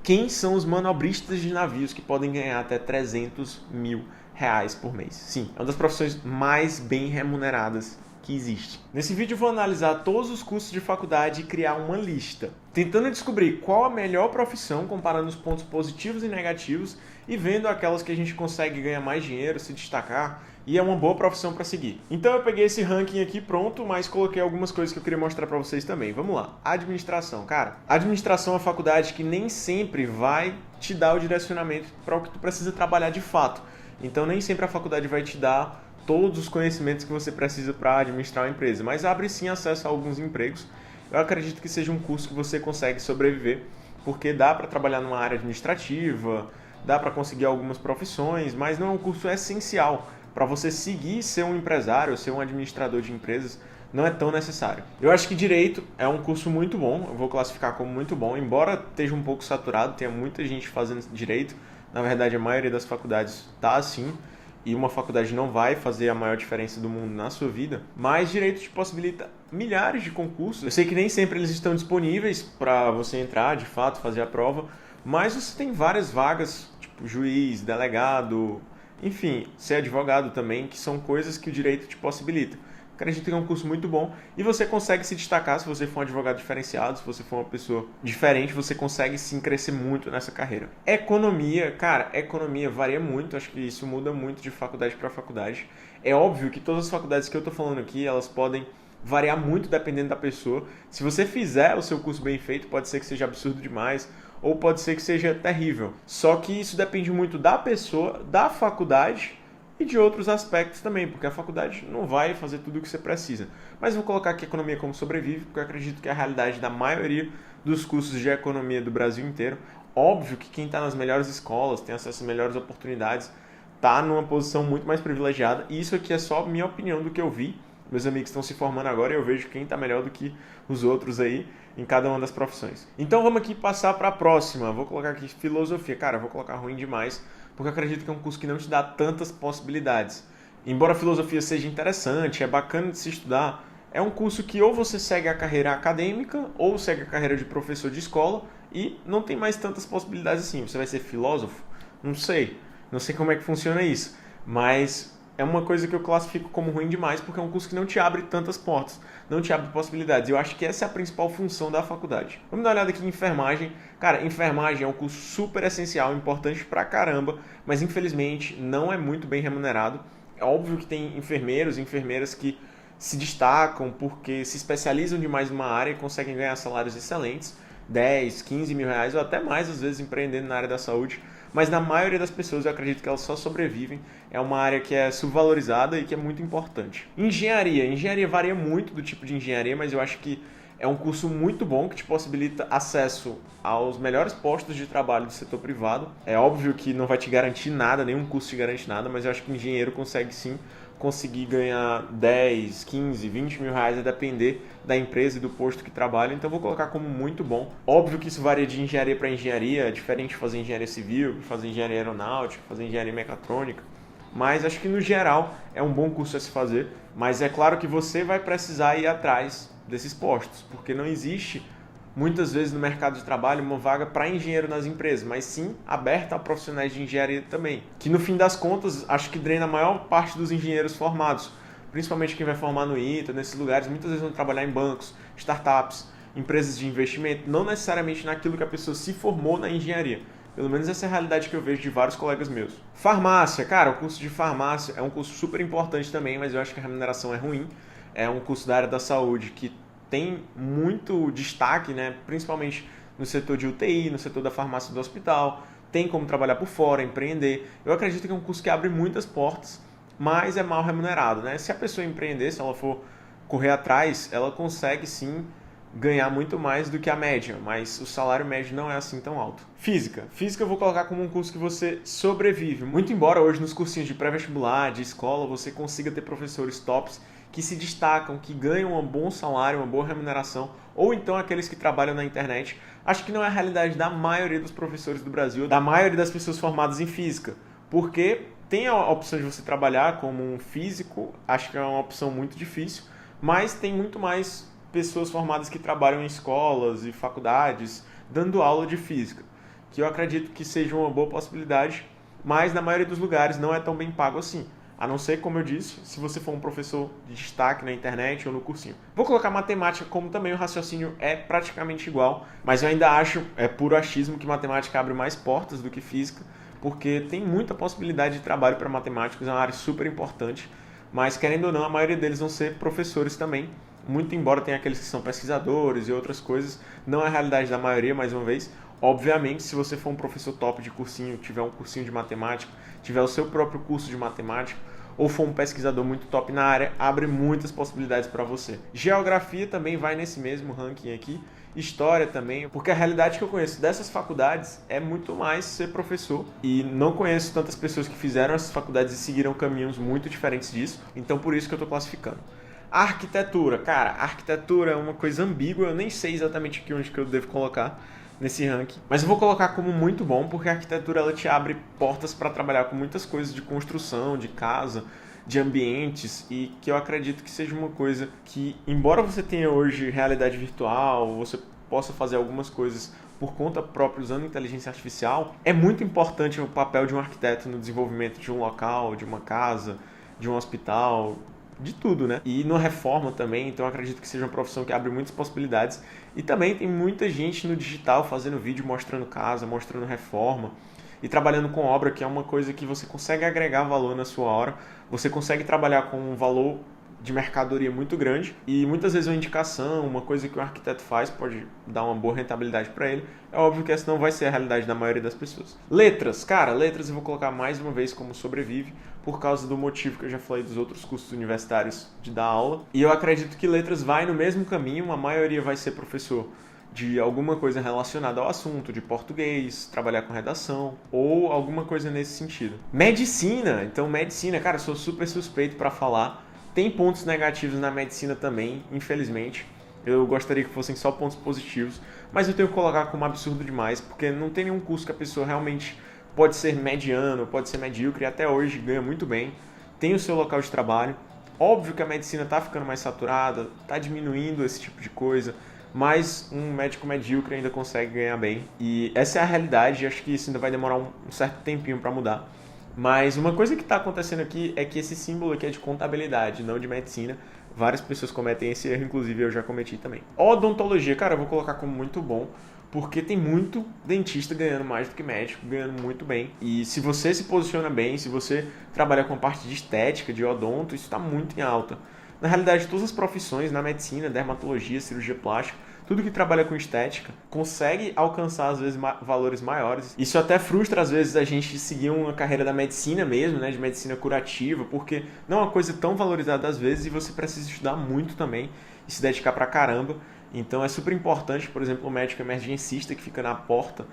quem são os manobristas de navios que podem ganhar até R$ 300.000 por mês. Sim, é uma das profissões mais bem remuneradas que existe. Nesse vídeo eu vou analisar todos os cursos de faculdade e criar uma lista, tentando descobrir qual a melhor profissão, comparando os pontos positivos e negativos e vendo aquelas que a gente consegue ganhar mais dinheiro, se destacar e é uma boa profissão para seguir. Então eu peguei esse ranking aqui pronto, mas coloquei algumas coisas que eu queria mostrar para vocês também. Vamos lá. Administração, cara. Administração é uma faculdade que nem sempre vai te dar o direcionamento para o que tu precisa trabalhar de fato. Então nem sempre a faculdade vai te dar todos os conhecimentos que você precisa para administrar uma empresa, mas abre sim acesso a alguns empregos. Eu acredito que seja um curso que você consegue sobreviver, porque dá para trabalhar numa área administrativa, dá para conseguir algumas profissões, mas não é um curso essencial. Para você seguir ser um empresário, ser um administrador de empresas, não é tão necessário. Eu acho que Direito é um curso muito bom, eu vou classificar como muito bom, embora esteja um pouco saturado, tenha muita gente fazendo Direito, na verdade a maioria das faculdades está assim, e uma faculdade não vai fazer a maior diferença do mundo na sua vida, mas Direito te possibilita milhares de concursos. Eu sei que nem sempre eles estão disponíveis para você entrar, de fato, fazer a prova, mas você tem várias vagas, tipo juiz, delegado, enfim, ser advogado também, que são coisas que o Direito te possibilita. Acredito que é um curso muito bom e você consegue se destacar se você for um advogado diferenciado, se você for uma pessoa diferente, você consegue sim crescer muito nessa carreira. Economia, cara, economia varia muito, acho que isso muda muito de faculdade para faculdade. É óbvio que todas as faculdades que eu estou falando aqui, elas podem variar muito dependendo da pessoa. Se você fizer o seu curso bem feito, pode ser que seja absurdo demais, ou pode ser que seja terrível. Só que isso depende muito da pessoa, da faculdade e de outros aspectos também, porque a faculdade não vai fazer tudo o que você precisa. Mas vou colocar aqui economia como sobrevive, porque eu acredito que é a realidade da maioria dos cursos de economia do Brasil inteiro. Óbvio que quem está nas melhores escolas, tem acesso às melhores oportunidades, está numa posição muito mais privilegiada. E isso aqui é só minha opinião do que eu vi. Meus amigos estão se formando agora e eu vejo quem está melhor do que os outros aí em cada uma das profissões. Então vamos aqui passar para a próxima. Vou colocar aqui filosofia. Cara, vou colocar ruim demais, porque eu acredito que é um curso que não te dá tantas possibilidades. Embora a filosofia seja interessante, é bacana de se estudar, é um curso que ou você segue a carreira acadêmica ou segue a carreira de professor de escola e não tem mais tantas possibilidades assim. Você vai ser filósofo? Não sei. Não sei como é que funciona isso, mas é uma coisa que eu classifico como ruim demais, porque é um curso que não te abre tantas portas, não te abre possibilidades. Eu acho que essa é a principal função da faculdade. Vamos dar uma olhada aqui em enfermagem. Cara, enfermagem é um curso super essencial, importante pra caramba, mas infelizmente não é muito bem remunerado. É óbvio que tem enfermeiros e enfermeiras que se destacam porque se especializam demais numa área e conseguem ganhar salários excelentes, 10, 15 mil reais ou até mais, às vezes, empreendendo na área da saúde. Mas na maioria das pessoas eu acredito que elas só sobrevivem. É uma área que é subvalorizada e que é muito importante. Engenharia. Engenharia varia muito do tipo de engenharia, mas eu acho que é um curso muito bom que te possibilita acesso aos melhores postos de trabalho do setor privado. É óbvio que não vai te garantir nada, nenhum curso te garante nada, mas eu acho que o engenheiro consegue sim conseguir ganhar 10, 15, 20 mil reais a depender da empresa e do posto que trabalha, então vou colocar como muito bom. Óbvio que isso varia de engenharia para engenharia, é diferente de fazer engenharia civil, fazer engenharia aeronáutica, fazer engenharia mecatrônica, mas acho que no geral é um bom curso a se fazer, mas é claro que você vai precisar ir atrás desses postos, porque não existe muitas vezes no mercado de trabalho uma vaga para engenheiro nas empresas, mas sim aberta a profissionais de engenharia também, que no fim das contas acho que drena a maior parte dos engenheiros formados, principalmente quem vai formar no ITA, nesses lugares, muitas vezes vão trabalhar em bancos, startups, empresas de investimento, não necessariamente naquilo que a pessoa se formou na engenharia. Pelo menos essa é a realidade que eu vejo de vários colegas meus. Farmácia, cara, o curso de farmácia é um curso super importante também, mas eu acho que a remuneração é ruim. É um curso da área da saúde que tem muito destaque, né? Principalmente no setor de UTI, no setor da farmácia do hospital, tem como trabalhar por fora, empreender. Eu acredito que é um curso que abre muitas portas, mas é mal remunerado, né? Se a pessoa empreender, se ela for correr atrás, ela consegue sim ganhar muito mais do que a média, mas o salário médio não é assim tão alto. Física. Física eu vou colocar como um curso que você sobrevive. Muito embora hoje nos cursinhos de pré-vestibular, de escola, você consiga ter professores tops que se destacam, que ganham um bom salário, uma boa remuneração, ou então aqueles que trabalham na internet. Acho que não é a realidade da maioria dos professores do Brasil, da maioria das pessoas formadas em física, porque tem a opção de você trabalhar como um físico, acho que é uma opção muito difícil, mas tem muito mais pessoas formadas que trabalham em escolas e faculdades, dando aula de física. que eu acredito que seja uma boa possibilidade, mas na maioria dos lugares não é tão bem pago assim. A não ser, como eu disse, se você for um professor de destaque na internet ou no cursinho. Vou colocar matemática como também o raciocínio é praticamente igual, mas eu ainda acho, é puro achismo, que matemática abre mais portas do que física, porque tem muita possibilidade de trabalho para matemáticos, é uma área super importante, mas querendo ou não, a maioria deles vão ser professores também, muito embora tenha aqueles que são pesquisadores e outras coisas, não é a realidade da maioria, mais uma vez. Obviamente, se você for um professor top de cursinho, tiver um cursinho de matemática, tiver o seu próprio curso de matemática, ou for um pesquisador muito top na área, abre muitas possibilidades para você. Geografia também vai nesse mesmo ranking aqui, história também, porque a realidade que eu conheço dessas faculdades é muito mais ser professor, e não conheço tantas pessoas que fizeram essas faculdades e seguiram caminhos muito diferentes disso, então por isso que eu estou classificando. A arquitetura, cara, a arquitetura é uma coisa ambígua, eu nem sei exatamente aqui onde que eu devo colocar nesse ranking, mas eu vou colocar como muito bom, porque a arquitetura ela te abre portas para trabalhar com muitas coisas de construção, de casa, de ambientes, e que eu acredito que seja uma coisa que, embora você tenha hoje realidade virtual, você possa fazer algumas coisas por conta própria usando inteligência artificial, é muito importante o papel de um arquiteto no desenvolvimento de um local, de uma casa, de um hospital, de tudo, né? E na reforma também, então eu acredito que seja uma profissão que abre muitas possibilidades. E também tem muita gente no digital fazendo vídeo mostrando casa, mostrando reforma e trabalhando com obra, que é uma coisa que você consegue agregar valor na sua hora, você consegue trabalhar com um valor de mercadoria muito grande e muitas vezes uma indicação, uma coisa que o arquiteto faz pode dar uma boa rentabilidade para ele. É óbvio que essa não vai ser a realidade da maioria das pessoas. Letras, cara, letras eu vou colocar mais uma vez como sobrevive por causa do motivo que eu já falei dos outros cursos universitários de dar aula. E eu acredito que letras vai no mesmo caminho, a maioria vai ser professor de alguma coisa relacionada ao assunto, de português, trabalhar com redação ou alguma coisa nesse sentido. Medicina, então medicina, cara, eu sou super suspeito para falar. Tem pontos negativos na medicina também, infelizmente. Eu gostaria que fossem só pontos positivos, mas eu tenho que colocar como absurdo demais, porque não tem nenhum curso que a pessoa realmente pode ser mediano, pode ser medíocre, e até hoje ganha muito bem, tem o seu local de trabalho. Óbvio que a medicina está ficando mais saturada, está diminuindo esse tipo de coisa, mas um médico medíocre ainda consegue ganhar bem. E essa é a realidade, e acho que isso ainda vai demorar um certo tempinho para mudar. Mas uma coisa que está acontecendo aqui é que esse símbolo aqui é de contabilidade, não de medicina. Várias pessoas cometem esse erro, inclusive eu já cometi também. Odontologia, cara, eu vou colocar como muito bom, porque tem muito dentista ganhando mais do que médico, ganhando muito bem. E se você se posiciona bem, se você trabalha com a parte de estética, de odonto, isso está muito em alta. Na realidade, todas as profissões na medicina, dermatologia, cirurgia plástica, tudo que trabalha com estética consegue alcançar, às vezes, valores maiores. Isso até frustra, às vezes, a gente seguir uma carreira da medicina mesmo, né, de medicina curativa, porque não é uma coisa tão valorizada às vezes e você precisa estudar muito também e se dedicar pra caramba. Então é super importante, por exemplo, o médico emergencista que fica na porta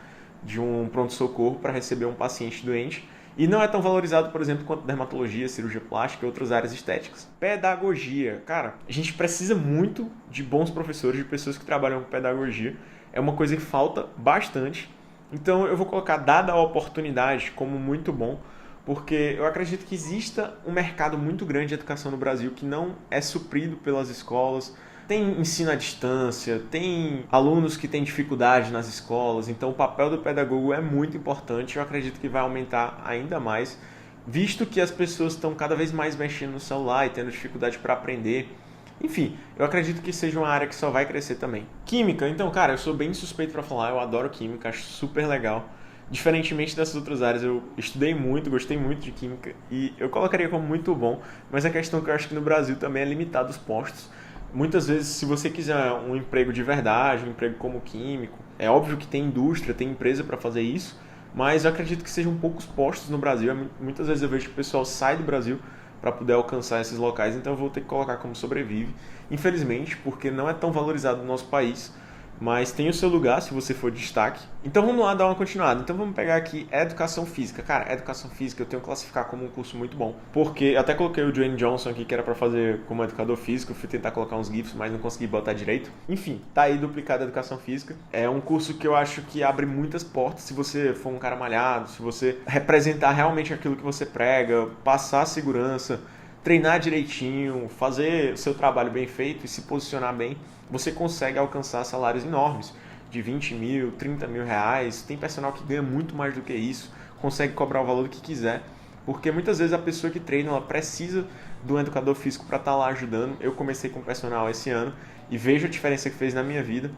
de um pronto-socorro para receber um paciente doente. E não é tão valorizado, por exemplo, quanto dermatologia, cirurgia plástica e outras áreas estéticas. Pedagogia. Cara, a gente precisa muito de bons professores, de pessoas que trabalham com pedagogia. É uma coisa que falta bastante. Então eu vou colocar, dada a oportunidade, como muito bom, porque eu acredito que exista um mercado muito grande de educação no Brasil que não é suprido pelas escolas. Tem ensino à distância, tem alunos que têm dificuldade nas escolas, então o papel do pedagogo é muito importante. Eu acredito que vai aumentar ainda mais, visto que as pessoas estão cada vez mais mexendo no celular e tendo dificuldade para aprender. Enfim, eu acredito que seja uma área que só vai crescer também. Química, então, cara, eu sou bem suspeito para falar, eu adoro química, acho super legal. Diferentemente dessas outras áreas, eu estudei muito, gostei muito de química e eu colocaria como muito bom, mas a questão é que eu acho que no Brasil também é limitado os postos. Muitas vezes, se você quiser um emprego de verdade, um emprego como químico, é óbvio que tem indústria, tem empresa para fazer isso, mas eu acredito que sejam poucos postos no Brasil. Muitas vezes eu vejo que o pessoal sai do Brasil para poder alcançar esses locais, então eu vou ter que colocar como sobrevive, infelizmente, porque não é tão valorizado no nosso país, mas tem o seu lugar se você for destaque. Então vamos lá dar uma continuada. Então vamos pegar aqui Educação Física. Cara, Educação Física eu tenho que classificar como um curso muito bom, porque eu até coloquei o Dwayne Johnson aqui, que era para fazer como educador físico. Eu fui tentar colocar uns GIFs, mas não consegui botar direito. Enfim, tá aí duplicado a Educação Física. É um curso que eu acho que abre muitas portas se você for um cara malhado, se você representar realmente aquilo que você prega, passar segurança, treinar direitinho, fazer o seu trabalho bem feito e se posicionar bem, você consegue alcançar salários enormes. de 20 mil, 30 mil reais. Tem personal que ganha muito mais do que isso, consegue cobrar o valor que quiser. Porque muitas vezes a pessoa que treina, ela precisa do educador físico para estar lá ajudando. Eu comecei com personal esse ano e vejo a diferença que fez na minha vida.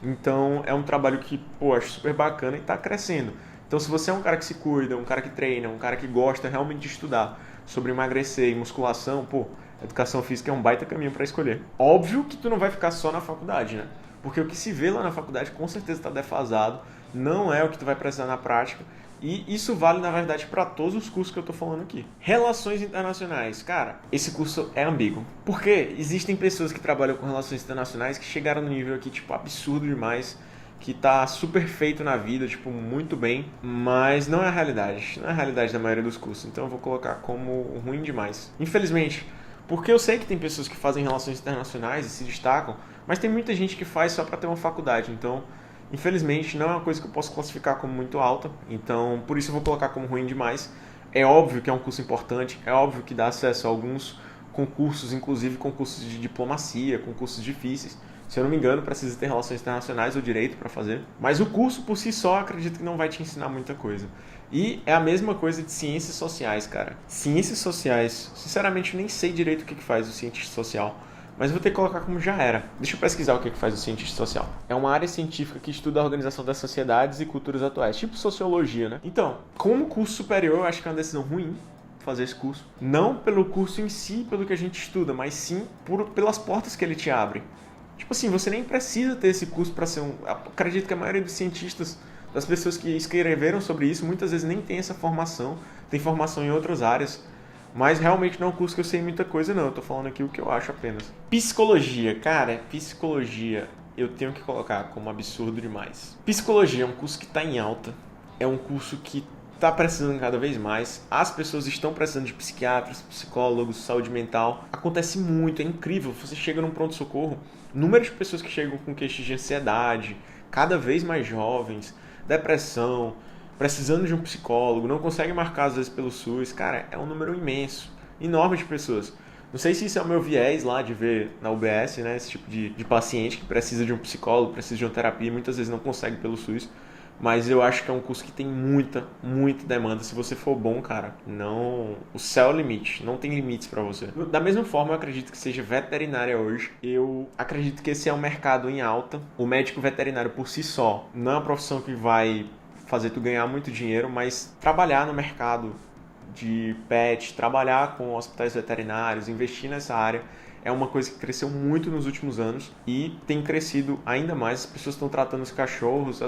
Então é um trabalho que, pô, acho super bacana e está crescendo. Então se você é um cara que se cuida, um cara que treina, um cara que gosta realmente de estudar sobre emagrecer e musculação, pô, educação física é um baita caminho para escolher. Óbvio que tu não vai ficar só na faculdade, né? Porque o que se vê lá na faculdade com certeza está defasado, não é o que tu vai precisar na prática. E isso vale, na verdade, para todos os cursos que eu tô falando aqui. Relações internacionais. Cara, esse curso é ambíguo. Porque existem pessoas que trabalham com relações internacionais que chegaram no nível aqui, tipo, absurdo demais, que tá super feito na vida, tipo, muito bem, mas não é a realidade. Não é a realidade da maioria dos cursos. Então eu vou colocar como ruim demais. Infelizmente, porque eu sei que tem pessoas que fazem relações internacionais e se destacam, mas tem muita gente que faz só para ter uma faculdade. Então, infelizmente, não é uma coisa que eu posso classificar como muito alta, então por isso eu vou colocar como ruim demais. É óbvio que é um curso importante, é óbvio que dá acesso a alguns concursos, inclusive concursos de diplomacia, concursos difíceis. Se eu não me engano, precisa ter relações internacionais ou direito para fazer. Mas o curso por si só, acredito que não vai te ensinar muita coisa. E é a mesma coisa de ciências sociais, cara. Ciências sociais, sinceramente, eu nem sei direito o que faz o cientista social. Mas eu vou ter que colocar como já era. Deixa eu pesquisar o que faz o cientista social. É uma área científica que estuda a organização das sociedades e culturas atuais, tipo sociologia, né? Então, como curso superior, eu acho que é uma decisão ruim fazer esse curso. Não pelo curso em si, pelo que a gente estuda, mas sim pelas portas que ele te abre. Tipo assim, você nem precisa ter esse curso para ser um... Acredito que a maioria dos cientistas, das pessoas que escreveram sobre isso, muitas vezes nem tem essa formação, tem formação em outras áreas. Mas realmente não é um curso que eu sei muita coisa, não. Eu tô falando aqui o que eu acho apenas. Psicologia. Cara, psicologia eu tenho que colocar como absurdo demais. Psicologia é um curso que tá em alta. É um curso que tá precisando cada vez mais. As pessoas estão precisando de psiquiatras, psicólogos, saúde mental. Acontece muito, é incrível. Você chega num pronto-socorro, número de pessoas que chegam com queixas de ansiedade, cada vez mais jovens, depressão, precisando de um psicólogo, não consegue marcar às vezes pelo SUS. Cara, é um número imenso, enorme de pessoas. Não sei se isso é o meu viés lá de ver na UBS, né, esse tipo de paciente que precisa de um psicólogo, precisa de uma terapia e muitas vezes não consegue pelo SUS. Mas eu acho que é um curso que tem muita, muita demanda. Se você for bom, cara, não... o céu é o limite. Não tem limites pra você. Da mesma forma, eu acredito que seja veterinária hoje. Eu acredito que esse é um mercado em alta. O médico veterinário por si só não é uma profissão que vai fazer tu ganhar muito dinheiro, mas trabalhar no mercado de pet, trabalhar com hospitais veterinários, investir nessa área, é uma coisa que cresceu muito nos últimos anos e tem crescido ainda mais. As pessoas estão tratando os cachorros,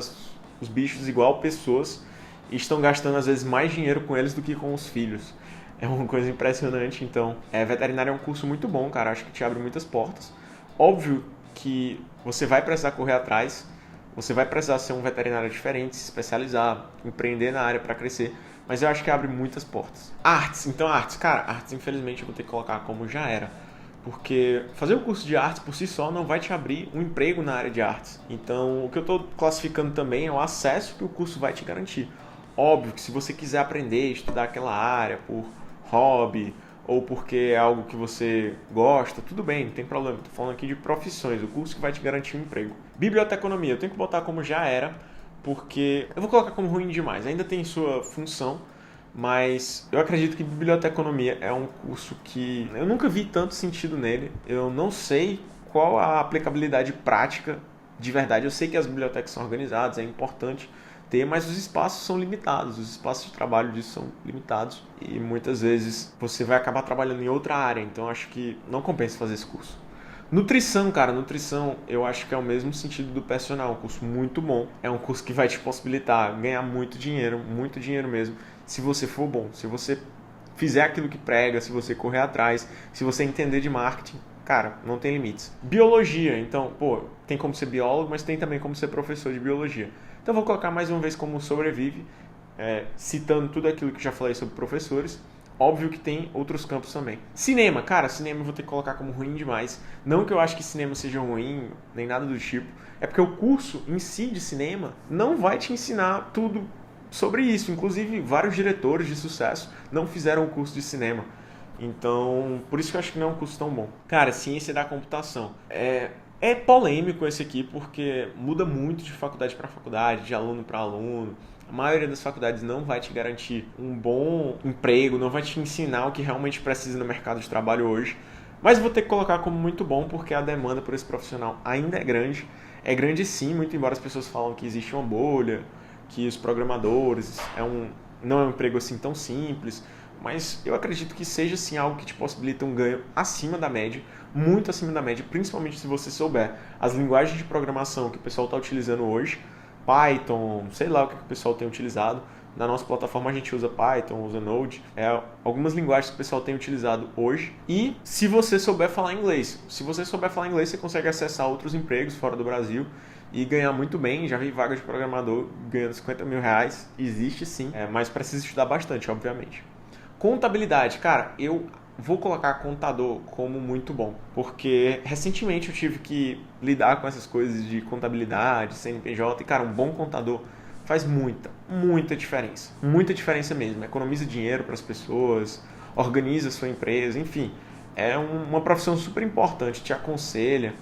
os bichos igual pessoas e estão gastando às vezes mais dinheiro com eles do que com os filhos. É uma coisa impressionante. Então, veterinário é um curso muito bom, cara. Acho que te abre muitas portas. Óbvio que você vai precisar correr atrás, você vai precisar ser um veterinário diferente, se especializar, empreender na área para crescer, mas eu acho que abre muitas portas. Artes, então artes, cara, artes infelizmente eu vou ter que colocar como já era. Porque fazer o curso de artes por si só não vai te abrir um emprego na área de artes. Então, o que eu estou classificando também é o acesso que o curso vai te garantir. Óbvio que se você quiser aprender, estudar aquela área por hobby ou porque é algo que você gosta, tudo bem, não tem problema. Estou falando aqui de profissões, o curso que vai te garantir um emprego. Biblioteconomia, eu tenho que botar como já era, porque eu vou colocar como ruim demais. Ainda tem sua função, mas eu acredito que biblioteconomia é um curso que eu nunca vi tanto sentido nele. Eu não sei qual a aplicabilidade prática de verdade. Eu sei que as bibliotecas são organizadas, é importante ter, mas os espaços são limitados, os espaços de trabalho disso são limitados e muitas vezes você vai acabar trabalhando em outra área, então acho que não compensa fazer esse curso. Nutrição, cara, nutrição eu acho que é o mesmo sentido do personal, um curso muito bom, é um curso que vai te possibilitar ganhar muito dinheiro mesmo, se você for bom, se você fizer aquilo que prega, se você correr atrás, se você entender de marketing, cara, não tem limites. Biologia, então, tem como ser biólogo, mas tem também como ser professor de biologia. Então vou colocar mais uma vez como sobrevive, citando tudo aquilo que já falei sobre professores. Óbvio que tem outros campos também. Cinema, cara, cinema eu vou ter que colocar como ruim demais. Não que eu acho que cinema seja ruim, nem nada do tipo. É porque o curso em si de cinema não vai te ensinar tudo sobre isso. Inclusive, vários diretores de sucesso não fizeram o curso de cinema. Então, por isso que eu acho que não é um curso tão bom. Cara, ciência da computação. É É polêmico esse aqui porque muda muito de faculdade para faculdade, de aluno para aluno. A maioria das faculdades não vai te garantir um bom emprego, não vai te ensinar o que realmente precisa no mercado de trabalho hoje. Mas vou ter que colocar como muito bom porque a demanda por esse profissional ainda é grande. É grande sim, muito embora as pessoas falam que existe uma bolha, que os programadores não é um emprego assim tão simples. Mas eu acredito que seja sim algo que te possibilita um ganho acima da média, muito acima da média, principalmente se você souber as linguagens de programação que o pessoal está utilizando hoje, Python, sei lá o que o pessoal tem utilizado. Na nossa plataforma a gente usa Python, usa Node, algumas linguagens que o pessoal tem utilizado hoje. E se você souber falar inglês, você consegue acessar outros empregos fora do Brasil e ganhar muito bem. Já vi vaga de programador ganhando 50 mil reais, existe sim, mas precisa estudar bastante, obviamente. Contabilidade, cara, eu vou colocar contador como muito bom, porque recentemente eu tive que lidar com essas coisas de contabilidade, CNPJ, e cara, um bom contador faz muita diferença mesmo, economiza dinheiro para as pessoas, organiza a sua empresa, enfim, é uma profissão super importante, te aconselha,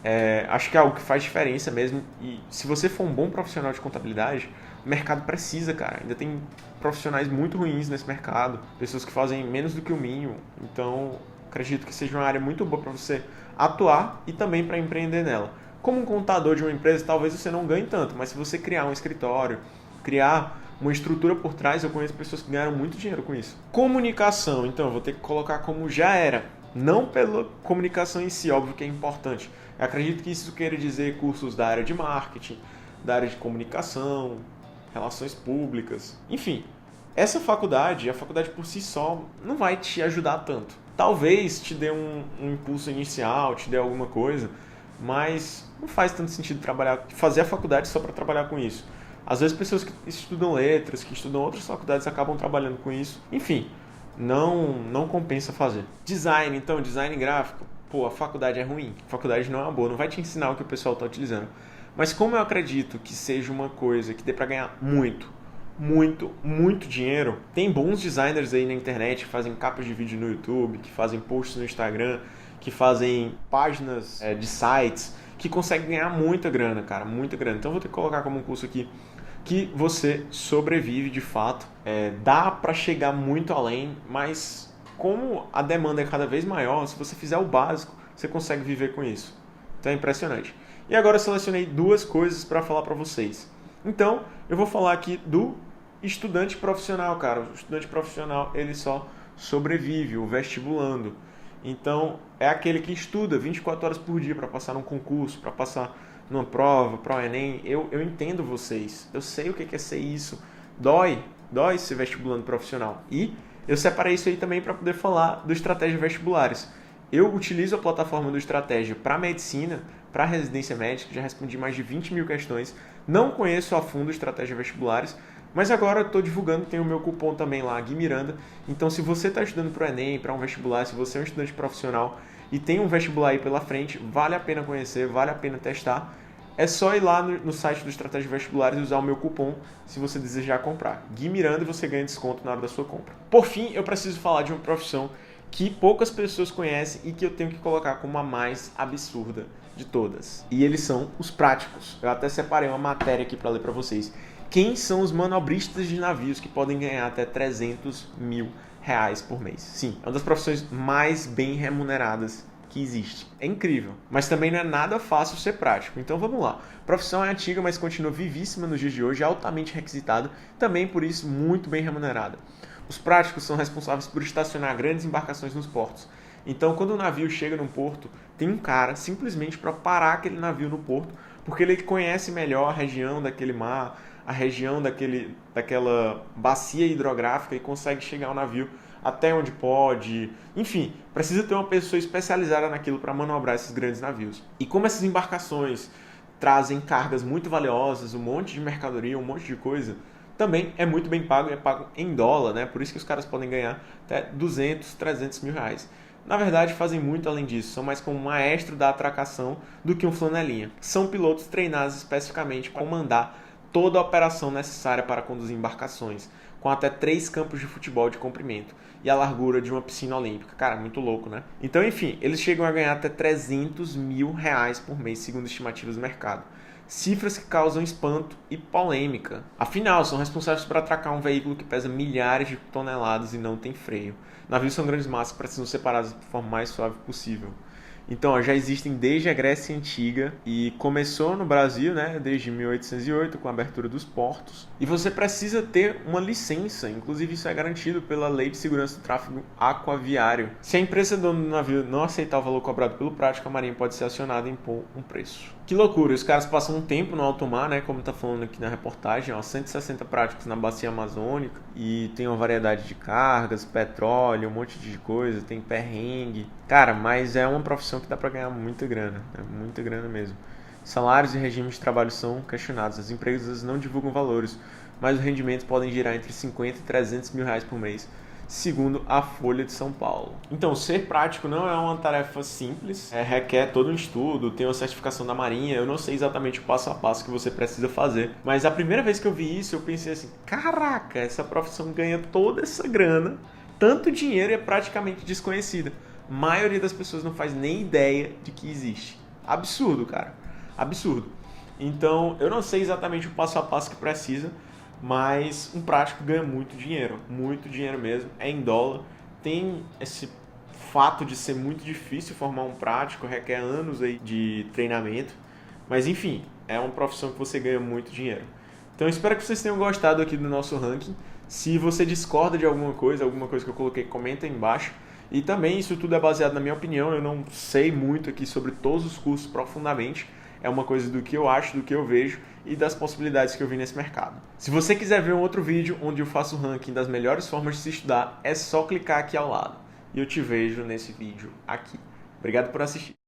acho que é algo que faz diferença mesmo, e se você for um bom profissional de contabilidade, o mercado precisa, cara, ainda tem profissionais muito ruins nesse mercado, pessoas que fazem menos do que o mínimo, então acredito que seja uma área muito boa para você atuar e também para empreender nela. Como um contador de uma empresa, talvez você não ganhe tanto, mas se você criar um escritório, criar uma estrutura por trás, eu conheço pessoas que ganharam muito dinheiro com isso. Comunicação, então, eu vou ter que colocar como já era, não pela comunicação em si, óbvio que é importante. Eu acredito que isso queira dizer cursos da área de marketing, da área de comunicação, relações públicas, enfim. Essa faculdade, a faculdade por si só, não vai te ajudar tanto. Talvez te dê um impulso inicial, te dê alguma coisa, mas não faz tanto sentido fazer a faculdade só para trabalhar com isso. Às vezes pessoas que estudam letras, que estudam outras faculdades acabam trabalhando com isso. Enfim, não compensa fazer. Design, então, design gráfico. Pô, a faculdade é ruim. A faculdade não é boa, não vai te ensinar o que o pessoal está utilizando. Mas como eu acredito que seja uma coisa que dê para ganhar muito dinheiro, tem bons designers aí na internet que fazem capas de vídeo no YouTube, que fazem posts no Instagram, que fazem páginas de sites, que conseguem ganhar muita grana, cara, muita grana. Então eu vou ter que colocar como um curso aqui que você sobrevive de fato. Dá para chegar muito além, mas como a demanda é cada vez maior, se você fizer o básico, você consegue viver com isso. Então é impressionante. E agora eu selecionei duas coisas para falar para vocês. Então, eu vou falar aqui do estudante profissional, cara. O estudante profissional, ele só sobrevive, o vestibulando. Então, é aquele que estuda 24 horas por dia para passar num concurso, para passar numa prova, para o Enem. Eu entendo vocês. Eu sei o que é ser isso. Dói ser vestibulando profissional. E eu separei isso aí também para poder falar do Estratégia Vestibulares. Eu utilizo a plataforma do Estratégia para medicina, para residência médica, já respondi mais de 20 mil questões. Não conheço a fundo Estratégia Vestibulares, mas agora estou divulgando, tem o meu cupom também lá, Gui Miranda. Então, se você está estudando para o Enem, para um vestibular, se você é um estudante profissional e tem um vestibular aí pela frente, vale a pena conhecer, vale a pena testar. É só ir lá no site do Estratégia Vestibulares e usar o meu cupom se você desejar comprar. Gui Miranda, e você ganha desconto na hora da sua compra. Por fim, eu preciso falar de uma profissão que poucas pessoas conhecem e que eu tenho que colocar como a mais absurda de todas. E eles são os práticos. Eu até separei uma matéria aqui para ler para vocês. Quem são os manobristas de navios que podem ganhar até 300 mil reais por mês? Sim, é uma das profissões mais bem remuneradas que existe. É incrível, mas também não é nada fácil ser prático. Então vamos lá. A profissão é antiga, mas continua vivíssima nos dias de hoje, altamente requisitada, também por isso muito bem remunerada. Os práticos são responsáveis por estacionar grandes embarcações nos portos. Então, quando o navio chega num porto, tem um cara simplesmente para parar aquele navio no porto, porque ele conhece melhor a região daquele mar, a região daquela bacia hidrográfica e consegue chegar ao navio até onde pode. Enfim, precisa ter uma pessoa especializada naquilo para manobrar esses grandes navios. E como essas embarcações trazem cargas muito valiosas, um monte de mercadoria, um monte de coisa, também é muito bem pago e é pago em dólar, né? Por isso que os caras podem ganhar até 200, 300 mil reais. Na verdade, fazem muito além disso, são mais como um maestro da atracação do que um flanelinha. São pilotos treinados especificamente para comandar toda a operação necessária para conduzir embarcações, com até 3 campos de futebol de comprimento e a largura de uma piscina olímpica. Cara, muito louco, né? Então, enfim, eles chegam a ganhar até R$300 mil por mês, segundo estimativas do mercado. Cifras que causam espanto e polêmica. Afinal, são responsáveis por atracar um veículo que pesa milhares de toneladas e não tem freio. Navios são grandes massas que precisam ser separados da forma mais suave possível. Então, ó, já existem desde a Grécia Antiga e começou no Brasil, né, desde 1808, com a abertura dos portos. E você precisa ter uma licença, inclusive isso é garantido pela Lei de Segurança do Tráfego Aquaviário. Se a empresa dona do navio não aceitar o valor cobrado pelo prático, a Marinha pode ser acionada e impor um preço. Que loucura, os caras passam um tempo no alto mar, né, como tá falando aqui na reportagem, ó, 160 práticos na bacia amazônica e tem uma variedade de cargas, petróleo, um monte de coisa, tem perrengue. Cara, mas é uma profissão que dá pra ganhar muita grana, né, muita grana mesmo. Salários e regimes de trabalho são questionados, as empresas não divulgam valores, mas os rendimentos podem girar entre 50 e 300 mil reais por mês, segundo a Folha de São Paulo. Então, ser prático não é uma tarefa simples, requer todo um estudo, tem uma certificação da Marinha, eu não sei exatamente o passo a passo que você precisa fazer, mas a primeira vez que eu vi isso, eu pensei assim, caraca, essa profissão ganha toda essa grana, tanto dinheiro e é praticamente desconhecida. A maioria das pessoas não faz nem ideia de que existe. Absurdo, cara. Absurdo. Então, eu não sei exatamente o passo a passo que precisa, mas um prático ganha muito dinheiro mesmo, é em dólar. Tem esse fato de ser muito difícil formar um prático, requer anos aí de treinamento, mas enfim, é uma profissão que você ganha muito dinheiro. Então, espero que vocês tenham gostado aqui do nosso ranking. Se você discorda de alguma coisa que eu coloquei, comenta aí embaixo. E também isso tudo é baseado na minha opinião, eu não sei muito aqui sobre todos os cursos profundamente, é uma coisa do que eu acho, do que eu vejo e das possibilidades que eu vi nesse mercado. Se você quiser ver um outro vídeo onde eu faço o ranking das melhores formas de se estudar, é só clicar aqui ao lado. E eu te vejo nesse vídeo aqui. Obrigado por assistir.